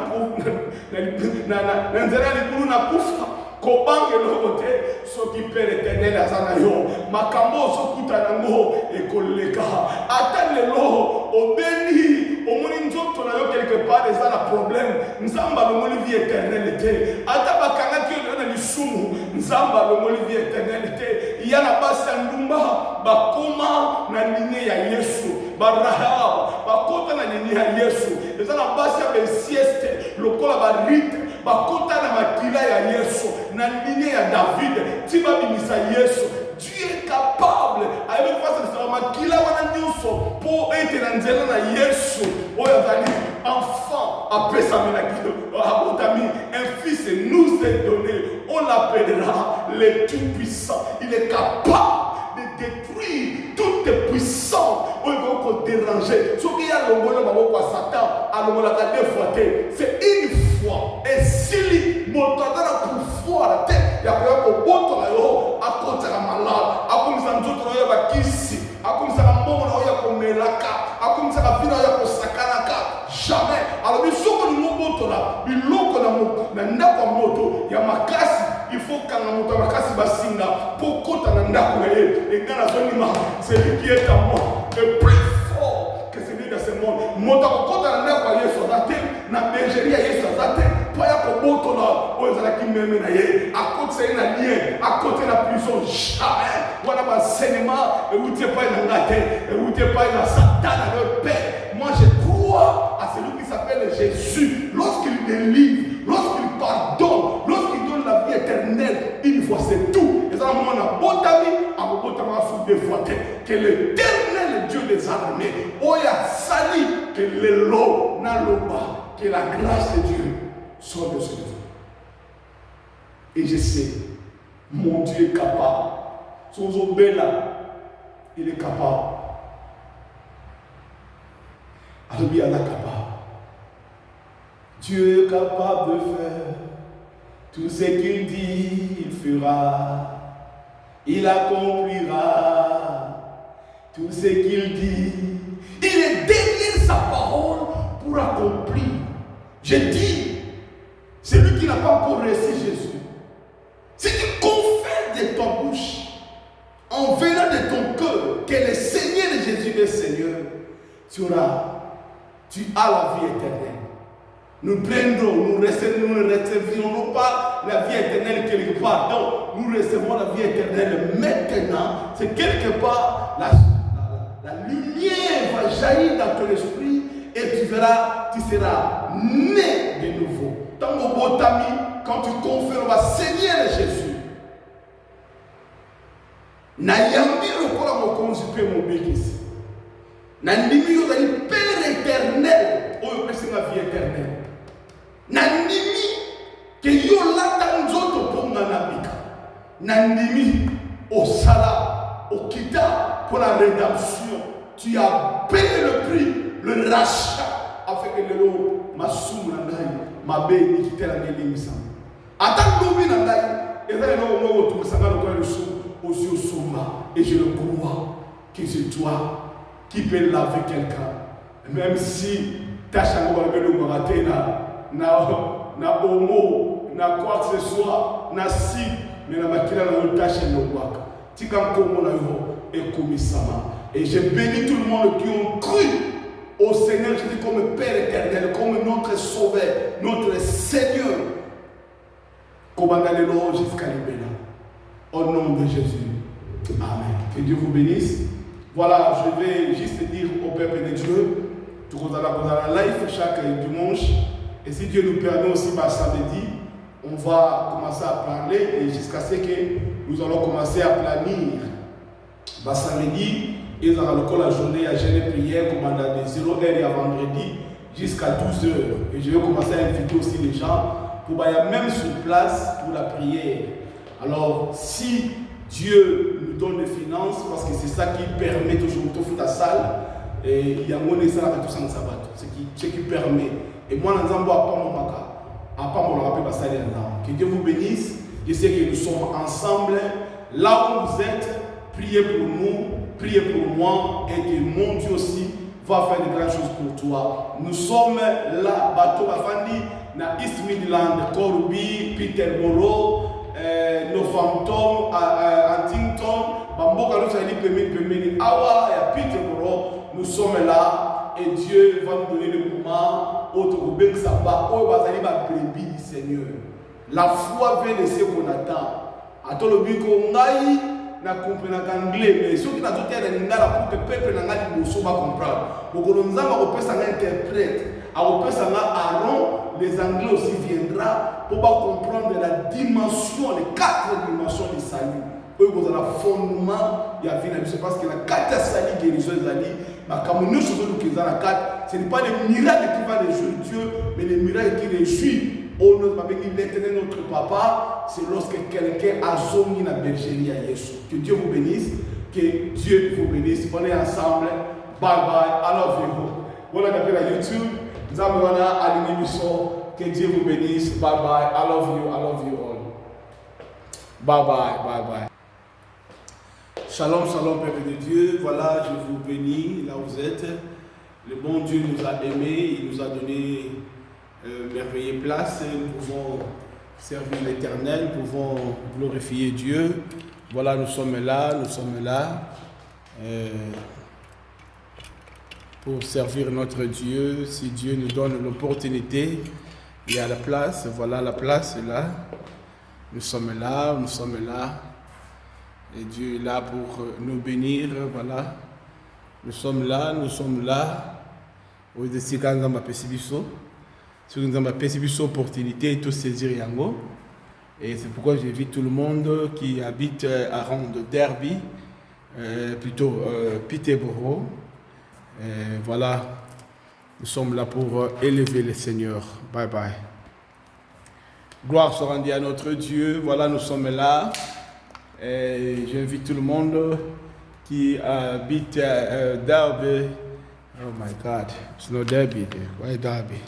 nzela libulu na kufa kobange loko te soki Père éternel azana yo makambo osokuta nango ekoleka ata lelo obeni omoni nzoto na yo quelque part eza na problème nzamba longoli vie éternelle te ata bakangaki yo na lisumu nzamba longoli vie éternelle te ya na basi ya ndumba bakoma na linie ya Yesu barahaba bakota na linie ya Yesu eza na basi ya besieste lokola barite bakota na makila ya Yesu na linie ya David tiba bimisa Yesu. Dieu est capable avec face à makila wana nyuso po ete na nzela na Yesu oyo azali enfant apesa menakilo abotami un fils nous est donné on l'appellera le tout-puissant. Il est capable de détruire toutes les puissances où ils vont déranger. Ce qui est à l'ongolo à Satan, à l'ongolo à c'est une fois. Et si mon temps pour foi la tête, il y a pas pour boto là yo, à côté la malade, à comme ça nous autres là kisi, à comme ça la momo là yo pour melaka, à comme ça la vie là yo pour sakanaka. Jamais. Alors nous sommes nous boto là, il loko na ndako moto, ya makasi. Il faut que nous moto makasi basinga pour kota na ndako na ye. Et quand la zone celui qui est à moi est plus fort que celui de ce monde. Moto kota na ndako ya Yesu azate, na bergerie ya Yesu azate, pour ya ko boto là, o ezala ki meme na ye. À côté c'est na lien, à côté la prison jamais. Voilà ma enseignement, et vous t'es pas dans la tête, et vous t'es pas dans Satan à leur père. Moi je crois à celui qui s'appelle Jésus. Lorsqu'il délivre, lorsqu'il pardonne, lorsqu'il donne la vie éternelle, une fois c'est tout. Et ça, on a botami, on a botami des fois que l'éternel Dieu des armées, oya sali, que l'élo na loba, que la grâce de Dieu soit de ce Dieu. Et je sais, mon Dieu est capable. Son obéla, il est capable. Alors il est capable. Dieu est capable de faire tout ce qu'il dit, il fera. Il accomplira tout ce qu'il dit. Il est derrière sa parole pour accomplir. Je dis, celui qui n'a pas encore reçu Jésus, si tu confesses de ta bouche, en venant de ton cœur, que le Seigneur de Jésus est Seigneur, tu as la vie éternelle. Nous prendrons, nous ne recevrons pas la vie éternelle quelque part. Non, nous recevons la vie éternelle maintenant. C'est quelque part la lumière va jaillir dans ton esprit et tu verras, tu seras né de nouveau. Dans mon beau ami, quand tu confères au Seigneur Jésus, Nayambi lokola mokonzi pe mobekisi. Nandimi yo zali Père éternel, oyo pesi ma vie éternelle. Nandimi ke yo lata nzoto ponga na bika. Nandimi osala okita pour la rédemption. Tu as payé le prix, le rachat, afin que le masumu na ngai mabe nikitela ngelimisa. Ata lobi na ngai ezali no mo otumisanga lokola lusumu. Et je le crois que c'est toi qui peux laver quelqu'un. Même si ta chango va le marathon na homo, na quoi que ce soit, na si, mais na makila na tâche no waka. Tika komo na yo et komisama. Et je bénis tout le monde qui ont cru au Seigneur Jésus comme Père éternel, comme notre Sauveur, notre Seigneur. Comme on a le nom jusqu'à l'Ibéna. Au nom de Jésus. Amen. Que Dieu vous bénisse. Voilà, je vais juste dire au peuple de Dieu, tout le monde a la live chaque dimanche. Et si Dieu nous permet aussi samedi, on va commencer à parler et jusqu'à ce que nous allons commencer à planir. Samedi, ils auront la journée à jeûner prière, comme on a de 0h et à vendredi jusqu'à 12h. Et je vais commencer à inviter aussi les gens pour même sur place pour la prière. Alors, si Dieu nous donne des finances, parce que c'est ça qui permet toujours de faire ta salle, et il y a un monde ça tout sans sabbat, ce qui permet. Et moi, nous avons pas mon maka, à pas mon rappel pas salle là. Que Dieu vous bénisse. Je sais que nous sommes ensemble, là où vous êtes, priez pour nous, priez pour moi, et que mon Dieu aussi va faire de grandes choses pour toi. Nous sommes là, bateau Bafandi, na East Midland, Corby, Peterborough, Northampton, Huntington, Bamboka, nous sommes Pemeni, Awa et Peterborough. Nous sommes là et Dieu va nous donner le moment où tu vas savoir où va aller ma brebis du Seigneur. La foi vient de ce qu'on attend. Attends le but qu'on aille, na comprendre anglais, mais ceux qui n'ont pas été là pour que le peuple n'a pas de choses à comprendre. Donc on a un interprète, on a Aaron, les Anglais aussi viendra pour comprendre la dimension, les 4 dimensions du salut. Eux, vous avez le fondement, il y a vie, parce que la 4 salut guérison des alliés, comme nous sommes qui ont la 4, ce n'est pas les miracles qui vont réjouir Dieu, mais les miracles qui réjouissent. Oh, l'éternel notre papa, c'est lorsque quelqu'un a zongi la bergerie à Jésus. Que Dieu vous bénisse, que Dieu vous bénisse. On est ensemble. Bye bye. I love you. Voilà qu'après la YouTube, nous avons à l'émission. Que Dieu vous bénisse. Bye bye. I love you. I love you all. Bye bye. Bye bye. Shalom, shalom, Père de Dieu. Voilà, je vous bénis là où vous êtes. Le bon Dieu nous a aimés. Il nous a donné merveilleuse place, nous pouvons servir l'Éternel, nous pouvons glorifier Dieu. Voilà, nous sommes là pour servir notre Dieu. Si Dieu nous donne l'opportunité, il y a la place, voilà la place est là. Nous sommes là, et Dieu est là pour nous bénir, voilà. Nous sommes là. Au dessus quand on m'a si nous avons une opportunité de tout saisir Yango. Et c'est pourquoi j'invite tout le monde qui habite à Ronde Derby, plutôt Peterborough. Voilà, nous sommes là pour élever le Seigneur. Bye bye. Gloire soit rendue à notre Dieu. Voilà, nous sommes là. J'invite tout le monde qui habite à Derby. Oh my God, it's not Derby. Why Derby?